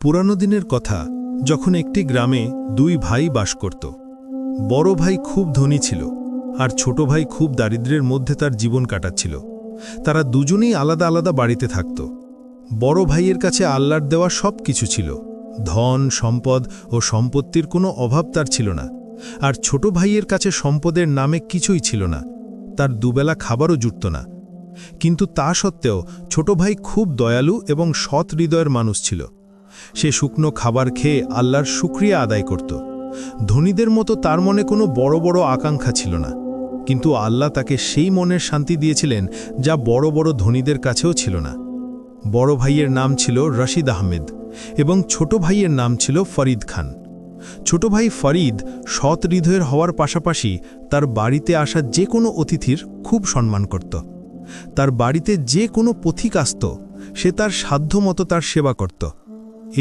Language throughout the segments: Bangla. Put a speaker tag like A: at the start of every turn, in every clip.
A: পুরানো দিনের কথা, যখন একটি গ্রামে দুই ভাই বাস করত। বড় ভাই খুব ধনী ছিল, আর ছোট ভাই খুব দারিদ্র্যের মধ্যে তার জীবন কাটাচ্ছিল। তারা দুজনেই আলাদা আলাদা বাড়িতে থাকত। বড় ভাইয়ের কাছে আল্লাহর দেওয়া সব কিছু ছিল, ধন, সম্পদ ও সম্পত্তির কোনো অভাব তার ছিল না। আর ছোট ভাইয়ের কাছে সম্পদের নামে কিছুই ছিল না, তার দুবেলা খাবারও জুটত না। কিন্তু তা সত্ত্বেও ছোট ভাই খুব দয়ালু এবং সৎ হৃদয়ের মানুষ ছিল। সে শুকনো খাবার খেয়ে আল্লাহর শুকরিয়া আদায় করত। ধনীদের মতো তার মনে কোনো বড় বড় আকাঙ্ক্ষা ছিল না, কিন্তু আল্লাহ তাকে সেই মনের শান্তি দিয়েছিলেন যা বড় বড় ধনীদের কাছেও ছিল না। বড় ভাইয়ের নাম ছিল রশিদ আহমেদ এবং ছোট ভাইয়ের নাম ছিল ফরিদ খান। ছোট ভাই ফরিদ সৎ হৃদয়ের হওয়ার পাশাপাশি তার বাড়িতে আসা যে কোনো অতিথির খুব সম্মান করত। তার বাড়িতে যে কোনো পথিক আসত, সে তার সাধ্যমতো তার সেবা করত।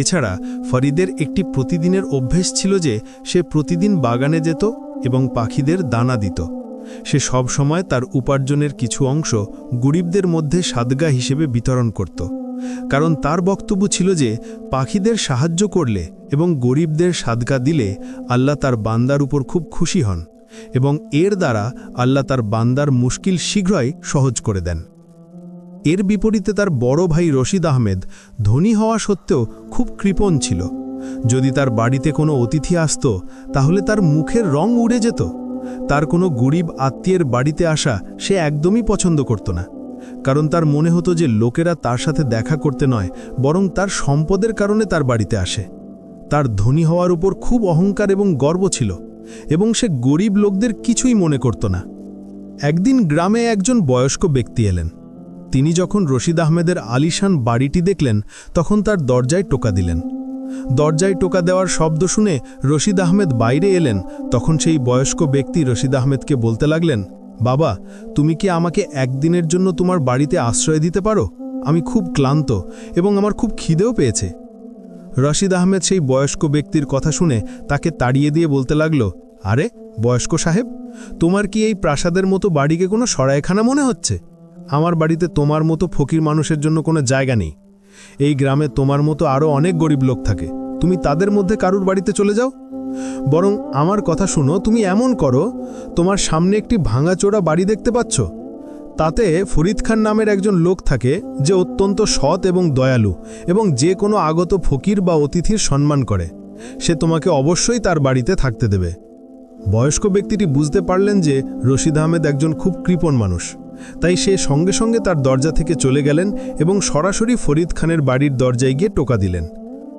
A: এছাড়া ফরিদের একটি প্রতিদিনের অভ্যেস ছিল যে সে প্রতিদিন বাগানে যেত এবং পাখিদের দানা দিত। সে সব সময় তার উপার্জনের কিছু অংশ গরিবদের মধ্যে সাদগা হিসেবে বিতরণ করত, কারণ তার বক্তব্য ছিল যে পাখিদের সাহায্য করলে এবং গরিবদের সাদগা দিলে আল্লাহ তার বান্দার উপর খুব খুশি হন এবং এর দ্বারা আল্লাহ তার বান্দার মুশকিল শীঘ্রই সহজ করে দেন। এর বিপরীতে তার বড় ভাই রশিদ আহমেদ ধনী হওয়া সত্ত্বেও খুব কৃপণ ছিল। যদি তার বাড়িতে কোনো অতিথি আসত, তাহলে তার মুখের রং উড়ে যেত। তার কোনো গরিব আত্মীয়ের বাড়িতে আসা সে একদমই পছন্দ করত না, কারণ তার মনে হতো যে লোকেরা তার সাথে দেখা করতে নয়, বরং তার সম্পদের কারণে তার বাড়িতে আসে। তার ধনী হওয়ার উপর খুব অহংকার এবং গর্ব ছিল, এবং সে গরিব লোকদের কিছুই মনে করত না। একদিন গ্রামে একজন বয়স্ক ব্যক্তি এলেন। তিনি যখন রশিদ আহমেদের আলিশান বাড়িটি দেখলেন, তখন তার দরজায় টোকা দিলেন। দরজায় টোকা দেওয়ার শব্দ শুনে রশিদ আহমেদ বাইরে এলেন। তখন সেই বয়স্ক ব্যক্তি রশিদ আহমেদকে বলতে লাগলেন, বাবা, তুমি কি আমাকে একদিনের জন্য তোমার বাড়িতে আশ্রয় দিতে পারো? আমি খুব ক্লান্ত এবং আমার খুব খিদেও পেয়েছে। রশিদ আহমেদ সেই বয়স্ক ব্যক্তির কথা শুনে তাকে তাড়িয়ে দিয়ে বলতে লাগল, আরে বয়স্ক সাহেব, তোমার কি এই প্রাসাদের মতো বাড়িকে কোনো সরাইখানা মনে হচ্ছে? আমার বাড়িতে তোমার মতো ফকির মানুষের জন্য কোনো জায়গা নেই। এই গ্রামে তোমার মতো আরও অনেক গরিব লোক থাকে, তুমি তাদের মধ্যে কারুর বাড়িতে চলে যাও। বরং আমার কথা শুনো, তুমি এমন করো, তোমার সামনে একটি ভাঙাচোরা বাড়ি দেখতে পাচ্ছ, তাতে ফরিদ খান নামের একজন লোক থাকে যে অত্যন্ত সৎ এবং দয়ালু এবং যে কোনো আগত ফকির বা অতিথির সম্মান করে। সে তোমাকে অবশ্যই তার বাড়িতে থাকতে দেবে। বয়স্ক ব্যক্তিটি বুঝতে পারলেন যে রশিদ আহমেদ একজন খুব কৃপণ মানুষ, তাই সে সঙ্গে সঙ্গে তার দরজা থেকে চলে গেলেন এবং সরাসরি ফরিদ খানের বাড়ির দরজায় গিয়ে টোকা দিলেন।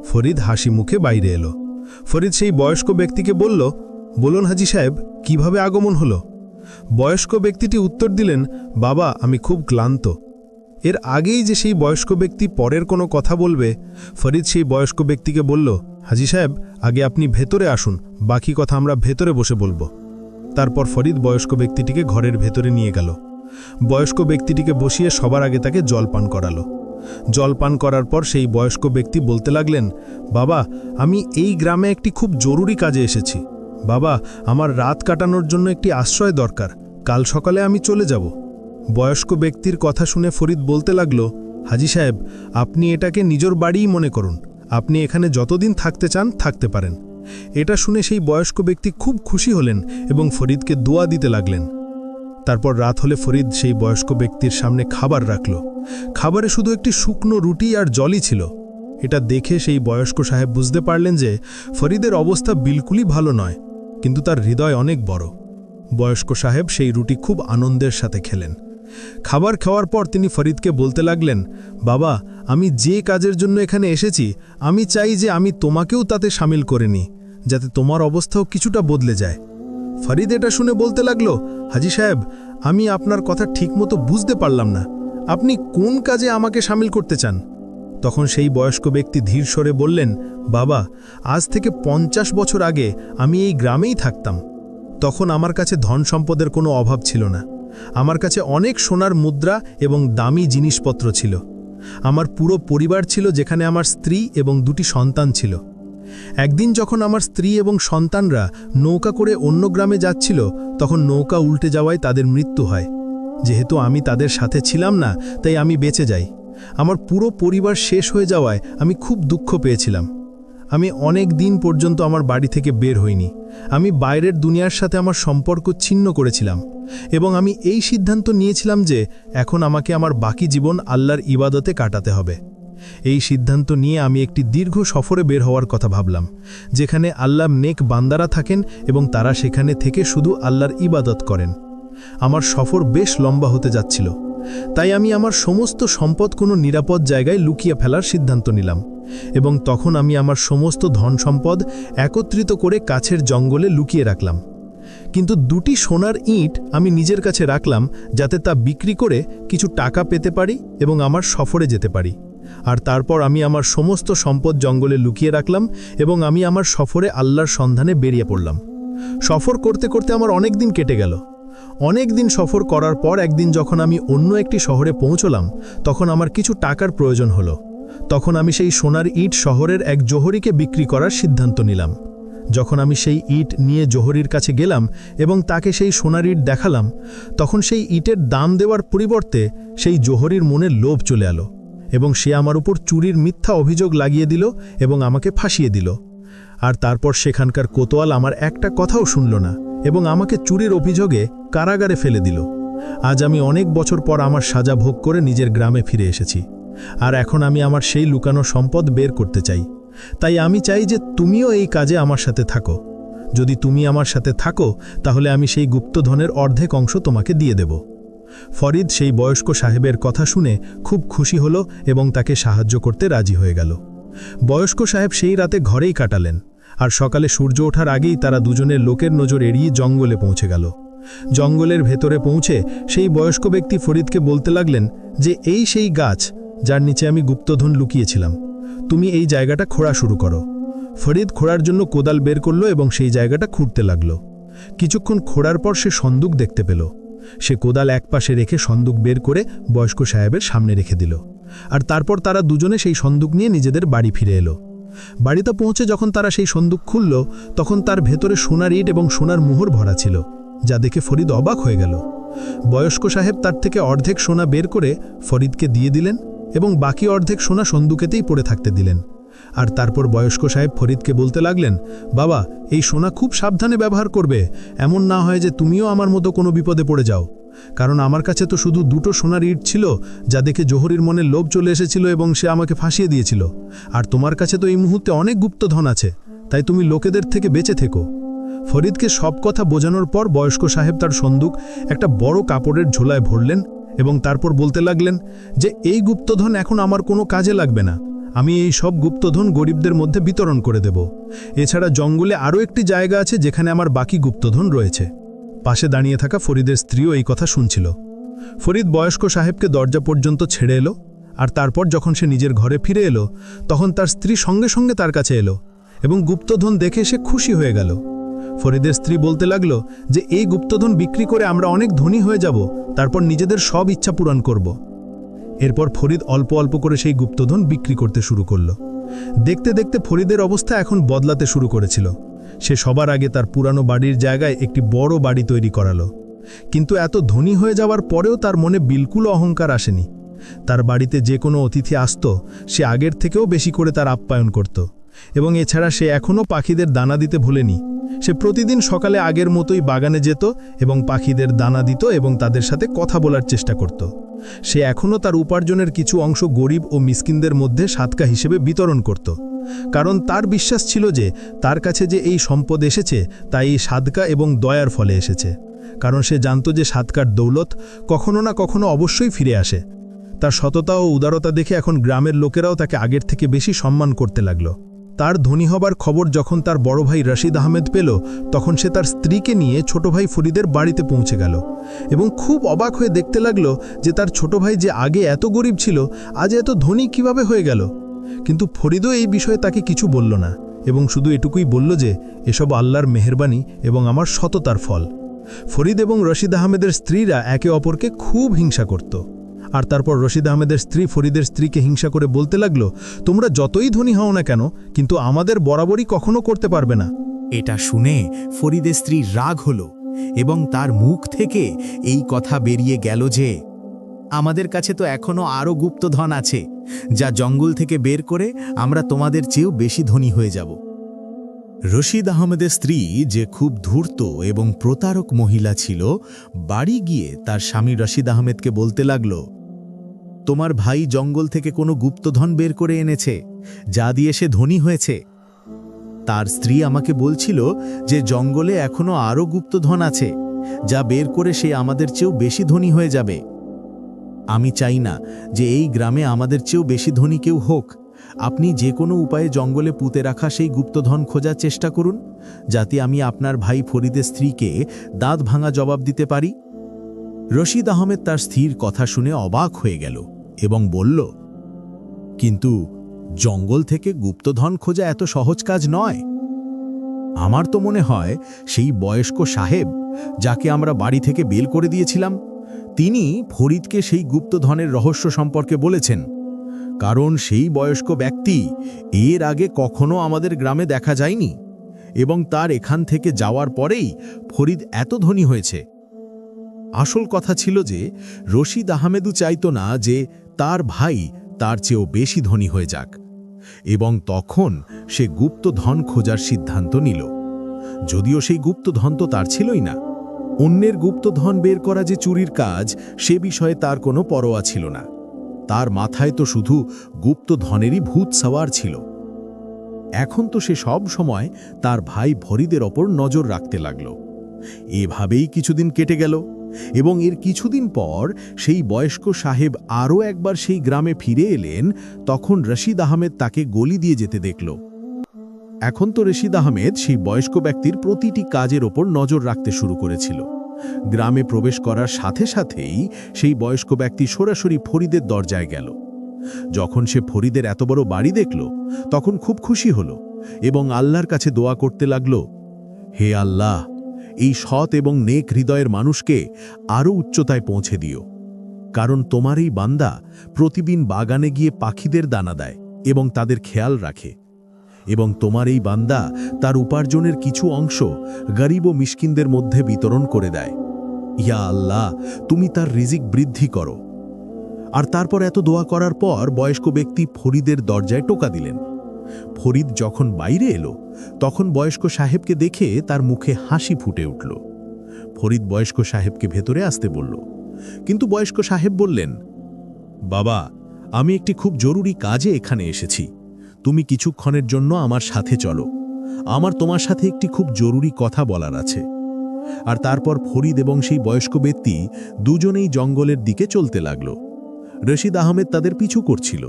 A: ফরিদ হাসি মুখে বাইরে এলো। ফরিদ সেই বয়স্ক ব্যক্তিকে বলল, বলুন হাজি সাহেব, কিভাবে আগমন হলো? বয়স্ক ব্যক্তিটি উত্তর দিলেন, বাবা, আমি খুব ক্লান্ত। এর আগেই যে সেই বয়স্ক ব্যক্তি পরের কোনো কথা বলবে, ফরিদ সেই বয়স্ক ব্যক্তিকে বলল, হাজি সাহেব, আগে আপনি ভেতরে আসুন, বাকি কথা আমরা ভেতরে বসে বলবো। তারপর ফরিদ বয়স্ক ব্যক্তিটিকে ঘরের ভেতরে নিয়ে গেল। বয়স্ক ব্যক্তিটিকে বসিয়ে সবার আগে তাকে জল পান করালো। জল পান করার পর সেই বয়স্ক ব্যক্তি বলতে লাগলেন, বাবা, আমি এই গ্রামে একটি খুব জরুরি কাজে এসেছি। বাবা, আমার রাত কাটানোর জন্য একটি আশ্রয় দরকার, কাল সকালে আমি চলে যাব। বয়স্ক ব্যক্তির কথা শুনে ফরিদ বলতে লাগল, হাজি সাহেব, আপনি এটাকে নিজের বাড়িই মনে করুন, আপনি এখানে যতদিন থাকতে চান থাকতে পারেন। এটা শুনে সেই বয়স্ক ব্যক্তি খুব খুশি হলেন এবং ফরিদকে দোয়া দিতে লাগলেন। তারপর রাত হলে ফরিদ সেই বয়স্ক ব্যক্তির সামনে খাবার রাখল। খাবারে শুধু একটি শুকনো রুটি আর জলই ছিল। এটা দেখে সেই বয়স্ক সাহেব বুঝতে পারলেন যে ফরিদের অবস্থা বিলকুলই ভালো নয়, কিন্তু তার হৃদয় অনেক বড়। বয়স্ক সাহেব সেই রুটি খুব আনন্দের সাথে খেলেন। খাবার খাওয়ার পর তিনি ফরিদকে বলতে লাগলেন, বাবা, আমি যে কাজের জন্য এখানে এসেছি, আমি চাই যে আমি তোমাকেও তাতে সামিল করে নিই, যাতে তোমার অবস্থাও কিছুটা বদলে যায়। ফরিদ এটা শুনে বলতে লাগলো, হাজি সাহেব, আমি আপনার কথা ঠিকমতো বুঝতে পারলাম না, আপনি কোন কাজে আমাকে সামিল করতে চান? তখন সেই বয়স্ক ব্যক্তি ধীর স্বরে বললেন, বাবা, আজ থেকে 50 বছর আগে আমি এই গ্রামেই থাকতাম। তখন আমার কাছে ধন সম্পদের কোনো অভাব ছিল না। আমার কাছে অনেক সোনার মুদ্রা এবং দামি জিনিসপত্র ছিল। আমার পুরো পরিবার ছিল, যেখানে আমার স্ত্রী এবং 2টি সন্তান ছিল। একদিন যখন আমার স্ত্রী এবং সন্তানরা নৌকা করে অন্য গ্রামে যাচ্ছিল, তখন নৌকা উল্টে যাওয়ায় তাদের মৃত্যু হয়। যেহেতু আমি তাদের সাথে ছিলাম না, তাই আমি বেঁচে যাই। আমার পুরো পরিবার শেষ হয়ে যাওয়ায় আমি খুব দুঃখ পেয়েছিলাম। আমি অনেক দিন পর্যন্ত আমার বাড়ি থেকে বের হইনি। আমি বাইরের দুনিয়ার সাথে আমার সম্পর্ক ছিন্ন করেছিলাম এবং আমি এই সিদ্ধান্ত নিয়েছিলাম যে এখন আমাকে আমার বাকি জীবন আল্লাহর ইবাদতে কাটাতে হবে। এই সিদ্ধান্ত নিয়ে আমি একটি দীর্ঘ সফরে বের হওয়ার কথা ভাবলাম, যেখানে আল্লাহ নেক বান্দারা থাকেন এবং তারা সেখানে থেকে শুধু আল্লাহর ইবাদত করেন। আমার সফর বেশ লম্বা হতে যাচ্ছিল, তাই আমি আমার সমস্ত সম্পদ কোনো নিরাপদ জায়গায় লুকিয়ে ফেলার সিদ্ধান্ত নিলাম এবং তখন আমি আমার সমস্ত ধন সম্পদ একত্রিত করে কাছের জঙ্গলে লুকিয়ে রাখলাম। কিন্তু 2টি সোনার ইঁট আমি নিজের কাছে রাখলাম, যাতে তা বিক্রি করে কিছু টাকা পেতে পারি এবং আমার সফরে যেতে পারি। আর তারপর আমি আমার সমস্ত সম্পদ জঙ্গলে লুকিয়ে রাখলাম এবং আমি আমার সফরে আল্লাহর সন্ধানে বেরিয়ে পড়লাম। সফর করতে করতে আমার অনেক দিন কেটে গেল। অনেক দিন সফর করার পর একদিন যখন আমি অন্য একটি শহরে পৌঁছলাম, তখন আমার কিছু টাকার প্রয়োজন হলো। তখন আমি সেই সোনার ইট শহরের এক জোহরিকে বিক্রি করার সিদ্ধান্ত নিলাম। যখন আমি সেই ইট নিয়ে জোহরির কাছে গেলাম এবং তাকে সেই সোনার ইট দেখালাম, তখন সেই ইটের দাম দেওয়ার পরিবর্তে সেই জোহরির মনে লোভ চলে এলো এবং সে আমার উপর চুরির মিথ্যা অভিযোগ লাগিয়ে দিল এবং আমাকে ফাঁসিয়ে দিল। আর তারপর সেখানকার কোতোয়াল আমার একটা কথাও শুনল না এবং আমাকে চুরির অভিযোগে কারাগারে ফেলে দিল। আজ আমি অনেক বছর পর আমার সাজা ভোগ করে নিজের গ্রামে ফিরে এসেছি, আর এখন আমি আমার সেই লুকানো সম্পদ বের করতে চাই। তাই আমি চাই যে তুমিও এই কাজে আমার সাথে থাকো। যদি তুমি আমার সাথে থাকো তাহলে আমি সেই গুপ্তধনের অর্ধেক অংশ তোমাকে দিয়ে দেব। ফরিদ সেই বয়স্ক সাহেবের কথা শুনে খুব খুশি হলো এবং তাকে সাহায্য করতে রাজি হয়ে গেল। বয়স্ক সাহেব সেই রাতে ঘরেই কাটালেন, আর সকালে সূর্য ওঠার আগেই তারা দুজনের লোকের নজর এড়িয়ে জঙ্গলে পৌঁছে গেল। জঙ্গলের ভেতরে পৌঁছে সেই বয়স্ক ব্যক্তি ফরিদকে বলতে লাগলেন যে এই সেই গাছ যার নিচে আমি গুপ্তধন লুকিয়েছিলাম, তুমি এই জায়গাটা খোঁড়া শুরু করো। ফরিদ খোঁড়ার জন্য কোদাল বের করল এবং সেই জায়গাটা খুঁড়তে লাগল। কিছুক্ষণ খোঁড়ার পর সে সন্দুক দেখতে পেল। সে কোদাল একপাশে রেখে সন্দুক বের করে বয়স্ক সাহেবের সামনে রেখে দিল, আর তারপর তারা দুজনে সেই সন্দুক নিয়ে নিজেদের বাড়ি ফিরে এলো। বাড়িতে পৌঁছে যখন তারা সেই সন্দুক খুলল, তখন তার ভেতরে সোনার ইট এবং সোনার মোহর ভরা ছিল, যা দেখে ফরিদ অবাক হয়ে গেল। বয়স্ক সাহেব তার থেকে অর্ধেক সোনা বের করে ফরিদকে দিয়ে দিলেন এবং বাকি অর্ধেক সোনা সন্দুকেতেই পড়ে থাকতে দিলেন। আর তারপর বয়স্ক সাহেব ফরিদকে বলতে লাগলেন, বাবা, এই সোনা খুব সাবধানে ব্যবহার করবে, এমন না হয় যে তুমিও আমার মতো কোনো বিপদে পড়ে যাও। কারণ আমার কাছে তো শুধু 2টো সোনার ইট ছিল, যা দেখে জোহরির মনে লোভ চলে এসেছিল এবং সে আমাকে ফাঁসিয়ে দিয়েছিল। আর তোমার কাছে তো এই মুহূর্তে অনেক গুপ্তধন আছে, তাই তুমি লোকেদের থেকে বেঁচে থেকো। ফরিদকে সব কথা বোঝানোর পর বয়স্ক সাহেব তার সন্দুক একটা বড় কাপড়ের ঝোলায় ভরলেন এবং তারপর বলতে লাগলেন যে এই গুপ্তধন এখন আমার কোনো কাজে লাগবে না, আমি এই সব গুপ্তধন গরিবদের মধ্যে বিতরণ করে দেব। এছাড়া জঙ্গলে আরও একটি জায়গা আছে যেখানে আমার বাকি গুপ্তধন রয়েছে। পাশে দাঁড়িয়ে থাকা ফরিদের স্ত্রীও এই কথা শুনছিল। ফরিদ বয়স্ক সাহেবকে দরজা পর্যন্ত ছেড়ে এলো, আর তারপর যখন সে নিজের ঘরে ফিরে এলো, তখন তার স্ত্রী সঙ্গে সঙ্গে তার কাছে এলো এবং গুপ্তধন দেখে সে খুশি হয়ে গেল। ফরিদের স্ত্রী বলতে লাগলো যে এই গুপ্তধন বিক্রি করে আমরা অনেক ধনী হয়ে যাব, তারপর নিজেদের সব ইচ্ছা পূরণ করব। এরপর ফরিদ অল্প অল্প করে সেই গুপ্তধন বিক্রি করতে শুরু করল। দেখতে দেখতে ফরিদের অবস্থা এখন বদলাতে শুরু করেছিল। সে সবার আগে তার পুরানো বাড়ির জায়গায় একটি বড় বাড়ি তৈরি করালো। কিন্তু এত ধনী হয়ে যাওয়ার পরেও তার মনে বিলকুল অহংকার আসেনি। তার বাড়িতে যে কোনো অতিথি আসত, সে আগের থেকেও বেশি করে তার আপ্যায়ন করত এবং এছাড়া সে এখনও পাখিদের দানা দিতে ভোলেনি। সে প্রতিদিন সকালে আগের মতোই বাগানে যেত এবং পাখিদের দানা দিত এবং তাদের সাথে কথা বলার চেষ্টা করত। সে এখনও তার উপার্জনের কিছু অংশ গরিব ও মিসকিনদের মধ্যে সাদকা হিসেবে বিতরণ করত, কারণ তার বিশ্বাস ছিল যে তার কাছে যে এই সম্পদ এসেছে তা এই সাদকা এবং দয়ার ফলে এসেছে, কারণ সে জানত যে সাদকার দৌলত কখনো না কখনো অবশ্যই ফিরে আসে। তার সততা ও উদারতা দেখে এখন গ্রামের লোকেরাও তাকে আগের থেকে বেশি সম্মান করতে লাগল। তার ধনী হবার খবর যখন তার বড় ভাই রশিদ আহমেদ পেল, তখন সে তার স্ত্রীকে নিয়ে ছোট ভাই ফরিদের বাড়িতে পৌঁছে গেল এবং খুব অবাক হয়ে দেখতে লাগলো যে তার ছোট ভাই যে আগে এত গরিব ছিল, আজ এত ধনী কিভাবে হয়ে গেল। কিন্তু ফরিদও এই বিষয়ে তাকে কিছু বলল না এবং শুধু এটুকুই বলল যে এসব আল্লাহর মেহেরবানি এবং আমার সততার ফল। ফরিদ এবং রশিদ আহমেদের স্ত্রীরা একে অপরকে খুব হিংসা করত। আর তারপর রশিদ আহমেদের স্ত্রী ফরিদের স্ত্রীকে হিংসা করে বলতে লাগলো, তোমরা যতই ধনী হও না কেন, কিন্তু আমাদের বরাবরই কখনো করতে পারবে না।
B: এটা শুনে ফরিদের স্ত্রী রাগ হলো এবং তার মুখ থেকে এই কথা বেরিয়ে গেল যে, আমাদের কাছে তো এখনো আরও গুপ্তধন আছে, যা জঙ্গল থেকে বের করে আমরা তোমাদের চেয়েও বেশি ধনী হয়ে যাব। রশিদ আহমেদের স্ত্রী, যে খুব ধূর্ত এবং প্রতারক মহিলা ছিল, বাড়ি গিয়ে তার স্বামী রশিদ আহমেদকে বলতে লাগল, তোমার ভাই জঙ্গল থেকে কোনো গুপ্তধন বের করে এনেছে, যা দিয়ে সে ধনী হয়েছে। তার স্ত্রী আমাকে বলছিল যে জঙ্গলে এখনো আরও গুপ্তধন আছে, যা বের করে সে আমাদের চেয়েও বেশি ধনী হয়ে যাবে। আমি চাই না যে এই গ্রামে আমাদের চেয়েও বেশি ধনী কেউ হোক। আপনি যে কোনো উপায়ে জঙ্গলে পুঁতে রাখা সেই গুপ্তধন খোঁজার চেষ্টা করুন, যাতে আমি আপনার ভাই ফরিদের স্ত্রীকে দাঁত ভাঙা জবাব দিতে পারি। রশিদ আহমেদ তার স্ত্রীর কথা শুনে অবাক হয়ে গেল এবং বলল, কিন্তু জঙ্গল থেকে গুপ্তধন খোঁজা এত সহজ কাজ নয়। আমার তো মনে হয় সেই বয়স্ক সাহেব, যাকে আমরা বাড়ি থেকে বের করে দিয়েছিলাম, তিনি ফরিদকে সেই গুপ্তধনের রহস্য সম্পর্কে বলেছেন, কারণ সেই বয়স্ক ব্যক্তি এর আগে কখনো আমাদের গ্রামে দেখা যায়নি এবং তার এখান থেকে যাওয়ার পরেই ফরিদ এত ধনী হয়েছে। আসল কথা ছিল যে রশিদ আহমেদও চাইত না যে তার ভাই তার চেয়েও বেশি ধনী হয়ে যাক, এবং তখন সে গুপ্তধন খোঁজার সিদ্ধান্ত নিল। যদিও সেই গুপ্তধন তো তার ছিলই না। অন্যের গুপ্তধন বের করা যে চুরির কাজ, সে বিষয়ে তার কোনো পরোয়া ছিল না। তার মাথায় তো শুধু গুপ্তধনেরই ভূত সওয়ার ছিল। এখন তো সে সব সময় তার ভাই ফরিদের ওপর নজর রাখতে লাগল। এভাবেই কিছুদিন কেটে গেল, এবং এর কিছুদিন পর সেই বয়স্ক সাহেব আরও একবার সেই গ্রামে ফিরে এলেন। তখন রশিদ আহমেদ তাকে গলি দিয়ে যেতে দেখল। এখন তো রশিদ আহমেদ সেই বয়স্ক ব্যক্তির প্রতিটি কাজের ওপর নজর রাখতে শুরু করেছিল। গ্রামে প্রবেশ করার সাথে সাথেই সেই বয়স্ক ব্যক্তি সরাসরি ফরিদের দরজায় গেল। যখন সে ফরিদের এত বড় বাড়ি দেখল, তখন খুব খুশি হল এবং আল্লাহর কাছে দোয়া করতে লাগল, হে আল্লাহ, এই সৎ এবং নেক হৃদয়ের মানুষকে আরও উচ্চতায় পৌঁছে দিও, কারণ তোমার এই বান্দা প্রতিদিন বাগানে গিয়ে পাখিদের দানা দেয় এবং তাদের খেয়াল রাখে, এবং তোমার এই বান্দা তার উপার্জনের কিছু অংশ গরিব ও মিসকিনদের মধ্যে বিতরণ করে দেয়। ইয়া আল্লাহ, তুমি তার রিজিক বৃদ্ধি করো। আর তারপর এত দোয়া করার পর বয়স্ক ব্যক্তি ফরিদের দরজায় টোকা দিলেন। ফরিদ যখন বাইরে এলো, তখন বয়স্ক সাহেবকে দেখে তার মুখে হাসি ফুটে উঠল। ফরিদ বয়স্ক সাহেবকে ভেতরে আসতে বলল, কিন্তু বয়স্ক সাহেব বললেন, বাবা, আমি একটি খুব জরুরি কাজে এখানে এসেছি। তুমি কিছুক্ষণের জন্য আমার সাথে চলো, আমার তোমার সাথে একটি খুব জরুরি কথা বলার আছে। আর তারপর ফরিদ এবং সেই বয়স্ক ব্যক্তি দুজনেই জঙ্গলের দিকে চলতে লাগল। রশিদ আহমেদ তাদের পিছু করছিল।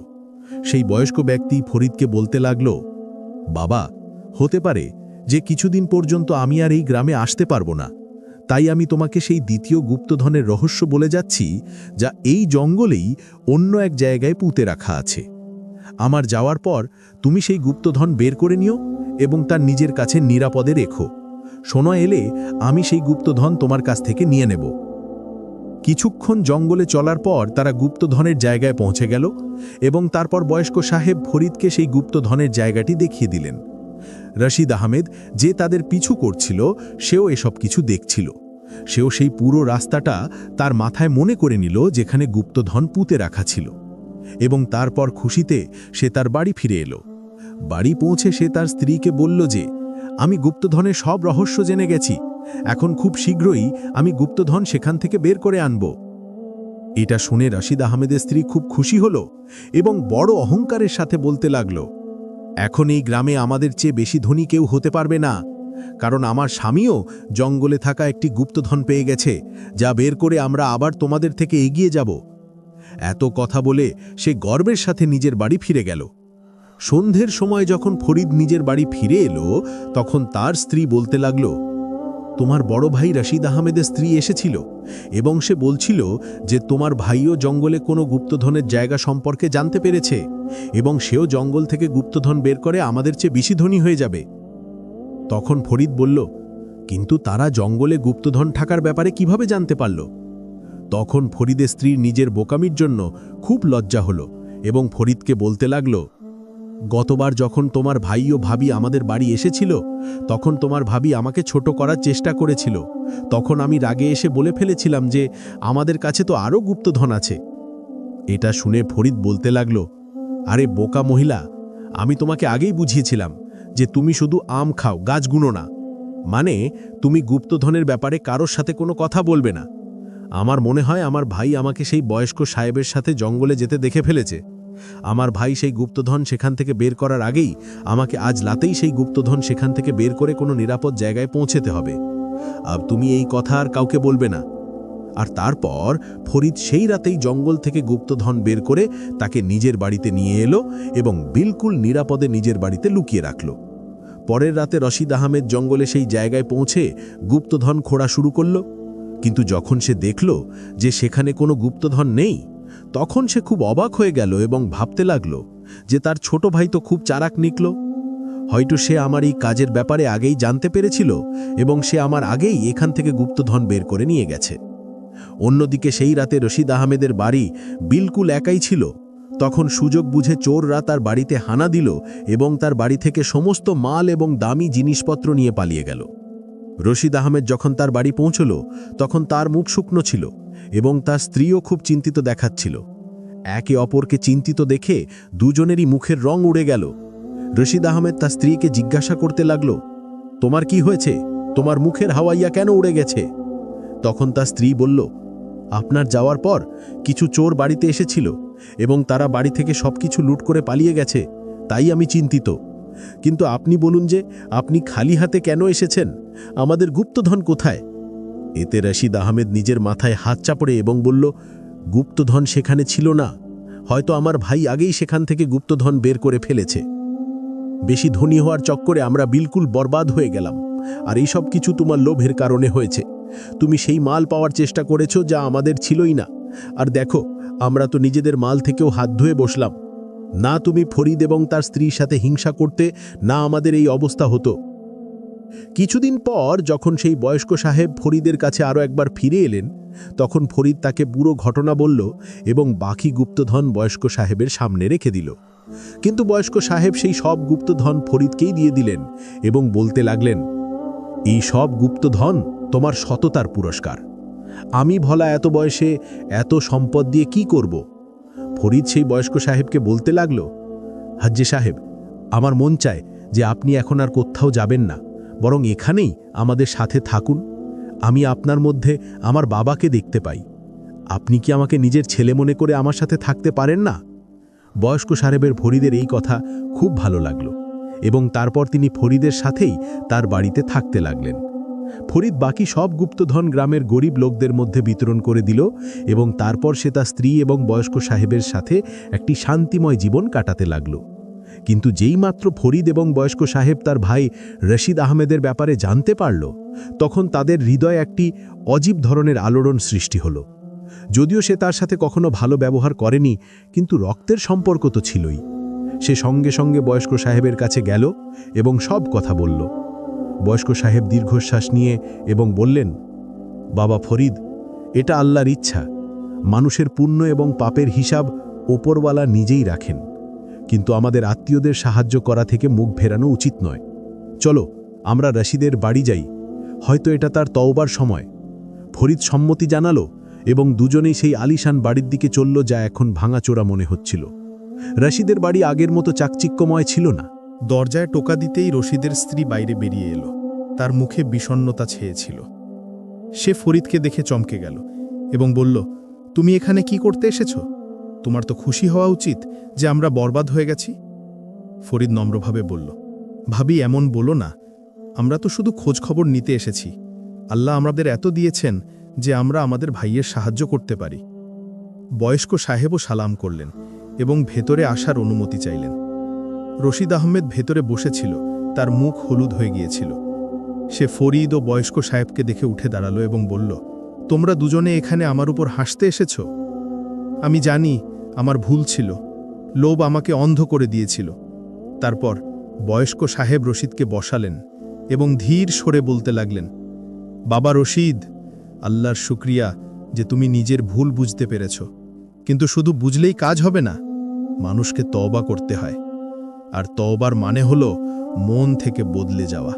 B: সেই বয়স্ক ব্যক্তি ফরিদকে বলতে লাগল, বাবা, হতে পারে যে কিছুদিন পর্যন্ত আমি আর এই গ্রামে আসতে পারবো না, তাই আমি তোমাকে সেই দ্বিতীয় গুপ্তধনের রহস্য বলে যাচ্ছি, যা এই জঙ্গলেই অন্য এক জায়গায় পুঁতে রাখা আছে। আমার যাওয়ার পর তুমি সেই গুপ্তধন বের করে নিও এবং তার নিজের কাছে নিরাপদে রেখো। সময় এলে আমি সেই গুপ্তধন তোমার কাছ থেকে নিয়ে নেব। কিছুক্ষণ জঙ্গলে চলার পর তারা গুপ্তধনের জায়গায় পৌঁছে গেল, এবং তারপর বয়স্ক সাহেব ফরিদকে সেই গুপ্তধনের জায়গাটি দেখিয়ে দিলেন। রশিদ আহমেদ, যে তাদের পিছু করছিল, সেও এসব কিছু দেখছিল। সেও সেই পুরো রাস্তাটা তার মাথায় মনে করে নিল যেখানে গুপ্তধন পুঁতে রাখা ছিল, এবং তারপর খুশিতে সে তার বাড়ি ফিরে এলো। বাড়ি পৌঁছে সে তার স্ত্রীকে বলল যে, আমি গুপ্তধনের সব রহস্য জেনে গেছি, এখন খুব শীঘ্রই আমি গুপ্তধন সেখান থেকে বের করে আনব। এটা শুনে রশিদ আহমেদের স্ত্রী খুব খুশি হল এবং বড় অহংকারের সাথে বলতে লাগল, এখন এই গ্রামে আমাদের চেয়ে বেশি ধনী কেউ হতে পারবে না, কারণ আমার স্বামীও জঙ্গলে থাকা একটি গুপ্তধন পেয়ে গেছে, যা বের করে আমরা আবার তোমাদের থেকে এগিয়ে যাব। এত কথা বলে সে গর্বের সাথে নিজের বাড়ি ফিরে গেল। সন্ধ্যের সময় যখন ফরিদ নিজের বাড়ি ফিরে এলো, তখন তার স্ত্রী বলতে লাগল, তোমার বড় ভাই রশিদ আহমেদের স্ত্রী এসেছিল এবং সে বলছিল যে তোমার ভাইও জঙ্গলে কোনো গুপ্তধনের জায়গা সম্পর্কে জানতে পেরেছে এবং সেও জঙ্গল থেকে গুপ্তধন বের করে আমাদের চেয়ে বেশি ধনী হয়ে যাবে। তখন ফরিদ বলল, কিন্তু তারা জঙ্গলে গুপ্তধন থাকার ব্যাপারে কিভাবে জানতে পারল? তখন ফরিদের স্ত্রীর নিজের বোকামির জন্য খুব লজ্জা হলো এবং ফরিদকে বলতে লাগল, গতবার যখন তোমার ভাই ও ভাবি আমাদের বাড়ি এসেছিল তখন তোমার ভাবি আমাকে ছোট করার চেষ্টা করেছিল। তখন আমি রাগে এসে বলে ফেলেছিলাম যে আমাদের কাছে তো আরও গুপ্তধন আছে। এটা শুনে ফরিদ বলতে লাগলো, আরে বোকা মহিলা, আমি তোমাকে আগেই বুঝিয়েছিলাম যে তুমি শুধু আম খাও, গাছ গুনো না। মানে তুমি গুপ্তধনের ব্যাপারে কারোর সাথে কোনো কথা বলবে না। আমার মনে হয় আমার ভাই আমাকে সেই বয়স্ক সাহেবের সাথে জঙ্গলে যেতে দেখে ফেলেছে। আমার ভাই সেই গুপ্তধন সেখান থেকে বের করার আগেই আমাকে আজ রাতেই সেই গুপ্তধন সেখান থেকে বের করে কোনো নিরাপদ জায়গায় পৌঁছেতে হবে। আর তুমি এই কথা আর কাউকে বলবে না। আর তারপর ফরিদ সেই রাতেই জঙ্গল থেকে গুপ্তধন বের করে তাকে নিজের বাড়িতে নিয়ে এলো এবং বিলকুল নিরাপদে নিজের বাড়িতে লুকিয়ে রাখল। পরের রাতে রশিদ আহমেদ জঙ্গলে সেই জায়গায় পৌঁছে গুপ্তধন খোঁড়া শুরু করল। কিন্তু যখন সে দেখল যে সেখানে কোনো গুপ্তধন নেই, তখন সে খুব অবাক হয়ে গেল এবং ভাবতে লাগল যে তার ছোট ভাই তো খুব চালাক নিকল। হয়তো সে আমার এই কাজের ব্যাপারে আগেই জানতে পেরেছিল এবং সে আমার আগেই এখান থেকে গুপ্তধন বের করে নিয়ে গেছে। অন্যদিকে সেই রাতে রশিদ আহমেদের বাড়ি বিলকুল একাই ছিল। তখন সুযোগ বুঝে চোররা তার বাড়িতে হানা দিল এবং তার বাড়ি থেকে সমস্ত মাল এবং দামি জিনিসপত্র নিয়ে পালিয়ে গেল। রশিদ আহমেদ যখন তার বাড়ি পৌঁছল তখন তার মুখ শুকনো ছিল এবং তার স্ত্রীও খুব চিন্তিত দেখাচ্ছিল। একে অপরকে চিন্তিত দেখে দুজনেরই মুখের রং উড়ে গেল। রশিদ আহমেদ তার স্ত্রীকে জিজ্ঞাসা করতে লাগল, তোমার কি হয়েছে? তোমার মুখের হাওয়াইয়া কেন উড়ে গেছে? তখন তার স্ত্রী বলল, আপনার যাওয়ার পর কিছু চোর বাড়িতে এসেছিল এবং তারা বাড়ি থেকে সবকিছু লুট করে পালিয়ে গেছে, তাই আমি চিন্তিত। কিন্তু আপনি বলুন যে আপনি খালি হাতে কেন এসেছেন? আমাদের গুপ্তধন কোথায়? এতে রশিদ আহমেদ নিজের মাথায় হাত চাপড়ে এবং বলল, গুপ্তধন সেখানে ছিল না। হয়তো আমার ভাই আগেই সেখান থেকে গুপ্তধন বের করে ফেলেছে। বেশি ধনী হওয়ার চক্করে আমরা বিলকুল বরবাদ হয়ে গেলাম, আর এই সব কিছু তোমার লোভের কারণে হয়েছে। তুমি সেই মাল পাওয়ার চেষ্টা করেছো যা আমাদের ছিলই না। আর দেখো, আমরা তো নিজেদের মাল থেকেও হাত ধুয়ে বসলাম। না তুমি ফরিদ এবং তার স্ত্রীর সাথে হিংসা করতে, না আমাদের এই অবস্থা হতো। কিছুদিন পর যখন সেই বয়স্ক সাহেব ফরিদের কাছে আরও একবার ফিরে এলেন, তখন ফরিদ তাকে পুরো ঘটনা বলল এবং বাকি গুপ্তধন বয়স্ক সাহেবের সামনে রেখে দিল। কিন্তু বয়স্ক সাহেব সেই সব গুপ্তধন ফরিদকেই দিয়ে দিলেন এবং বলতে লাগলেন, এই সব গুপ্তধন তোমার সততার পুরস্কার। আমি ভলা এত বয়সে এত সম্পদ দিয়ে কি করব? ফরিদ সেই বয়স্ক সাহেবকে বলতে লাগল, হাজ্জি সাহেব, আমার মন চায় যে আপনি এখন আর কোথাও যাবেন না, বরং এখানেই আমাদের সাথে থাকুন। আমি আপনার মধ্যে আমার বাবাকে দেখতে পাই। আপনি কি আমাকে নিজের ছেলে মনে করে আমার সাথে থাকতে পারেন না? বয়স্ক সাহেবের ফরিদের এই কথা খুব ভালো লাগলো এবং তারপর তিনি ফরিদের সাথেই তার বাড়িতে থাকতে লাগলেন। ফরিদ বাকি সব গুপ্তধন গ্রামের গরিব লোকদের মধ্যে বিতরণ করে দিল এবং তারপর সে তার স্ত্রী এবং বয়স্ক সাহেবের সাথে একটি শান্তিময় জীবন কাটাতে লাগল। কিন্তু যেই মাত্র ফরিদ এবং বয়স্ক সাহেব তার ভাই রশিদ আহমেদের ব্যাপারে জানতে পারল, তখন তাদের হৃদয়ে একটি অজীব ধরনের আলোড়ন সৃষ্টি হল। যদিও সে তার সাথে কখনো ভালো ব্যবহার করেনি, কিন্তু রক্তের সম্পর্ক তো ছিলই। সে সঙ্গে সঙ্গে বয়স্ক সাহেবের কাছে গেল এবং সব কথা বলল। বয়স্ক সাহেব দীর্ঘশ্বাস নিয়ে এবং বললেন, বাবা ফরিদ, এটা আল্লাহর ইচ্ছা। মানুষের পুণ্য এবং পাপের হিসাব ওপরওয়ালা নিজেই রাখেন, কিন্তু আমাদের আত্মীয়দের সাহায্য করা থেকে মুখ ফেরানো উচিত নয়। চলো আমরা রশিদের বাড়ি যাই, হয়তো এটা তার তওবার সময়। ফরিদ সম্মতি জানালো এবং দুজনেই সেই আলিশান বাড়ির দিকে চলল, যা এখন ভাঙাচোরা মনে হচ্ছিল। রশিদের বাড়ি আগের মতো চাকচিক্যময় ছিল না।
A: দরজায় টোকা দিতেই রশিদের স্ত্রী বাইরে বেরিয়ে এলো। তার মুখে বিষণ্ণতা ছেয়েছিল। সে ফরিদকে দেখে চমকে গেল এবং বলল, তুমি এখানে কি করতে এসেছো? তোমার তো খুশি হওয়া উচিত যে আমরা বরবাদ হয়ে গেছি। ফরিদ নম্রভাবে বলল, ভাবি, এমন বলো না। আমরা তো শুধু খোঁজ খবর নিতে এসেছি। আল্লাহ আমাদের এত দিয়েছেন যে আমরা আমাদের ভাইয়ের সাহায্য করতে পারি। বয়স্ক সাহেবও সালাম করলেন এবং ভেতরে আসার অনুমতি চাইলেন। রশিদ আহমেদ ভেতরে বসেছিল, তার মুখ হলুদ হয়ে গিয়েছিল। সে ফরিদ ও বয়স্ক সাহেবকে দেখে উঠে দাঁড়ালো এবং বলল, তোমরা দুজনে এখানে আমার উপর হাসতে এসেছ? আমি জানি আমার ভুল ছিল, লোভ আমাকে অন্ধ করে দিয়েছিল। তারপর বয়স্ক সাহেব রশিদকে বসালেন এবং ধীর সরে বলতে লাগলেন, বাবা রশিদ, আল্লাহর শুকরিয়া যে তুমি নিজের ভুল বুঝতে পেরেছ। কিন্তু শুধু বুঝলেই কাজ হবে না, মানুষকে তওবা করতে হয়। আর তওবার মানে হলো মন থেকে বদলে যাওয়া।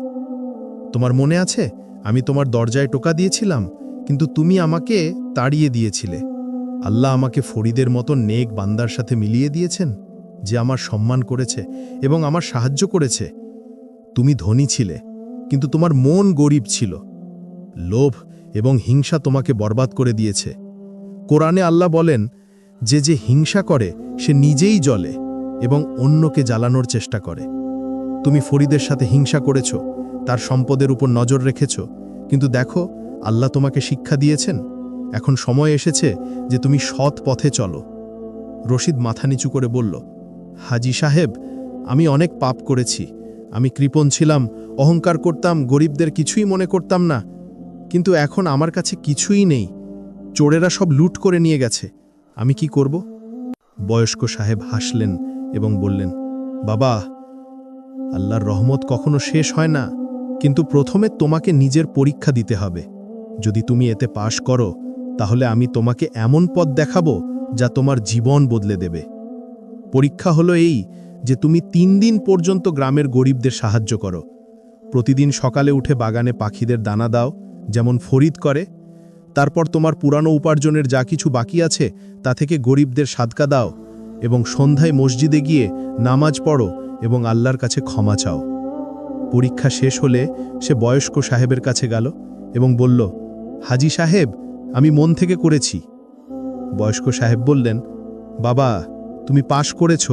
A: তোমার মনে আছে আমি তোমার দরজায় টোকা দিয়েছিলাম, কিন্তু তুমি আমাকে তাড়িয়ে দিয়েছিলে। আল্লাহ আমাকে ফরিদের মতো নেক বান্দার সাথে মিলিয়ে দিয়েছেন, যে আমার সম্মান করেছে এবং আমার সাহায্য করেছে। তুমি ধনী ছিলে, কিন্তু তোমার মন গরিব ছিল। লোভ এবং হিংসা তোমাকে বরবাদ করে দিয়েছে। কোরআনে আল্লাহ বলেন যে যে হিংসা করে সে নিজেই জ্বলে এবং অন্যকে জ্বালানোর চেষ্টা করে। তুমি ফরিদের সাথে হিংসা করেছ, তার সম্পদের উপর নজর রেখেছ, কিন্তু দেখো আল্লাহ তোমাকে শিক্ষা দিয়েছেন। এখন সময় এসেছে যে তুমি সৎ পথে চলো। রশিদ মাথা নিচু করে বলল, হাজি সাহেব, আমি অনেক পাপ করেছি। আমি কৃপণ ছিলাম, অহংকার করতাম, গরিবদের কিছুই মনে করতাম না। কিন্তু এখন আমার কাছে কিছুই নেই। চোরেরা সব লুট করে নিয়ে গেছে। আমি কি করব? বয়স্ক সাহেব হাসলেন এবং বললেন, বাবা, আল্লাহর রহমত কখনো শেষ হয় না, কিন্তু প্রথমে তোমাকে নিজের পরীক্ষা দিতে হবে। যদি তুমি এতে পাশ করো, তাহলে আমি তোমাকে এমন পথ দেখাবো যা তোমার জীবন বদলে দেবে। পরীক্ষা হলো এই যে তুমি 3 দিন পর্যন্ত গ্রামের গরিবদের সাহায্য করো। প্রতিদিন সকালে উঠে বাগানে পাখিদের দানা দাও, যেমন ফরিদ করে। তারপর তোমার পুরানো উপার্জনের যা কিছু বাকি আছে তা থেকে গরিবদের সাদকা দাও, এবং সন্ধ্যায় মসজিদে গিয়ে নামাজ পড়ো এবং আল্লাহর কাছে ক্ষমা চাও। পরীক্ষা শেষ হলে সে বয়স্ক সাহেবের কাছে গেল এবং বলল, হাজি সাহেব, আমি মন থেকে করেছি। বয়স্ক সাহেব বললেন, বাবা, তুমি পাশ করেছ।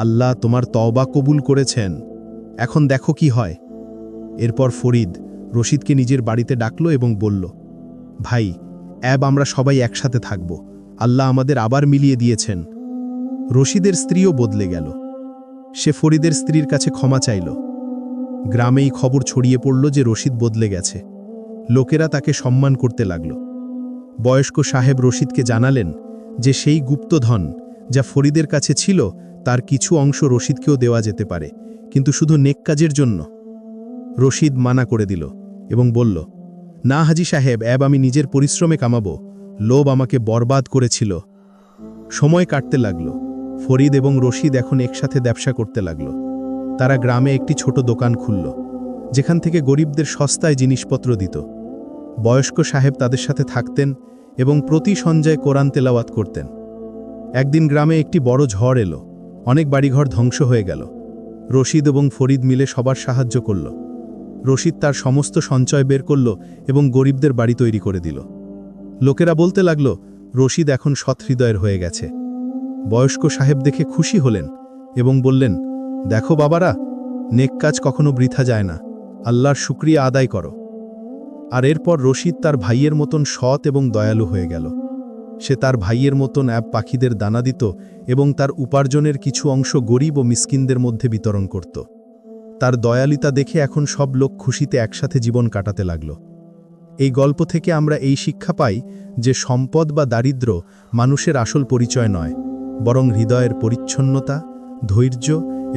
A: আল্লাহ তোমার তওবা কবুল করেছেন। এখন দেখো কি হয়। এরপর ফরিদ রশিদকে নিজের বাড়িতে ডাকল এবং বলল, ভাই, আমরা সবাই একসাথে থাকব। আল্লাহ আমাদের আবার মিলিয়ে দিয়েছেন। রশিদের স্ত্রীও বদলে গেল। সে ফরিদের স্ত্রীর কাছে ক্ষমা চাইল। গ্রামেই খবর ছড়িয়ে পড়ল যে রশিদ বদলে গেছে। লোকেরা তাকে সম্মান করতে লাগল। বয়স্ক সাহেব রশিদকে জানালেন যে সেই গুপ্তধন যা ফরিদের কাছে ছিল তার কিছু অংশ রশিদকেও দেওয়া যেতে পারে, কিন্তু শুধু নেক কাজের জন্য। রশিদ মানা করে দিল এবং বলল, না হাজি সাহেব, আমি নিজের পরিশ্রমে কামাবো। লোভ আমাকে বরবাদ করেছিল। সময় কাটতে লাগল। ফরিদ এবং রশিদ এখন একসাথে ব্যবসা করতে লাগল। তারা গ্রামে একটি ছোট দোকান খুলল, যেখান থেকে গরিবদের সস্তায় জিনিসপত্র দিত। বয়স্ক সাহেব তাদের সাথে থাকতেন এবং প্রতি সন্ধ্যায় কোরআন তেলাওয়াত করতেন। একদিন গ্রামে একটি বড় ঝড় এলো। অনেক বাড়িঘর ধ্বংস হয়ে গেল। রশিদ এবং ফরিদ মিলে সবার সাহায্য করল। রশিদ তার সমস্ত সঞ্চয় বের করল এবং গরিবদের বাড়ি তৈরি করে দিল। লোকেরা বলতে লাগল, রশিদ এখন সৎহৃদয়ের হয়ে গেছে। বয়স্ক সাহেব দেখে খুশি হলেন এবং বললেন, দেখো বাবারা, নেক কাজ কখনো বৃথা যায় না। আল্লাহর শুকরিয়া আদায় করো। আর এরপর রশিদ তার ভাইয়ের মতন সৎ এবং দয়ালু হয়ে গেল। সে তার ভাইয়ের মতন পাখিদের দানা দিত এবং তার উপার্জনের কিছু অংশ গরিব ও মিসকিনদের মধ্যে বিতরণ করত। তার দয়ালুতা দেখে এখন সব লোক খুশিতে একসাথে জীবন কাটাতে লাগল। এই গল্প থেকে আমরা এই শিক্ষা পাই যে সম্পদ বা দারিদ্র্য মানুষের আসল পরিচয় নয়, বরং হৃদয়ের পরিচ্ছন্নতা, ধৈর্য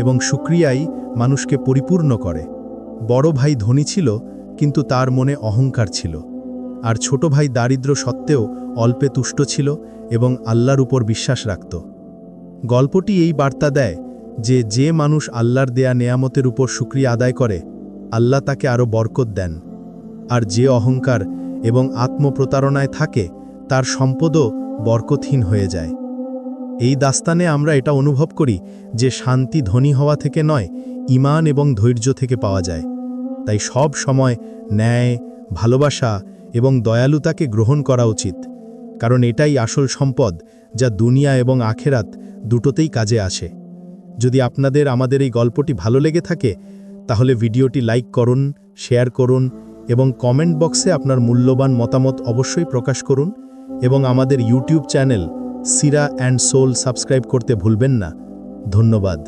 A: এবং শুকরিয়াই মানুষকে পরিপূর্ণ করে। বড় ভাই ধনী ছিল, কিন্তু তার মনে অহংকার ছিল, আর ছোট ভাই দারিদ্র্য সত্ত্বেও অল্পে তুষ্ট ছিল এবং আল্লাহর উপর বিশ্বাস রাখত। গল্পটি এই বার্তা দেয় যে যে মানুষ আল্লাহর দেয়া নেয়ামতের উপর শুকরিয়া আদায় করে, আল্লাহ তাকে আরও বরকত দেন। আর যে অহংকার এবং আত্মপ্রতারণায় থাকে, তার সম্পদও বরকতহীন হয়ে যায়। এই দাস্তানে আমরা এটা অনুভব করি যে শান্তি ধনী হওয়া থেকে নয়, ঈমান এবং ধৈর্য থেকে পাওয়া যায়। তাই সব সময় ন্যায়, ভালোবাসা এবং দয়ালুতাকে গ্রহণ করা উচিত, কারণ এটাই আসল সম্পদ যা দুনিয়া এবং আখেরাত দুটোতেই কাজে আসে। যদি আপনাদের আমাদের এই গল্পটি ভালো লেগে থাকে, তাহলে ভিডিওটি লাইক করুন, শেয়ার করুন এবং কমেন্ট বক্সে আপনার মূল্যবান মতামত অবশ্যই প্রকাশ করুন, এবং আমাদের YouTube channel Sira and soul subscribe করতে ভুলবেন না। ধন্যবাদ।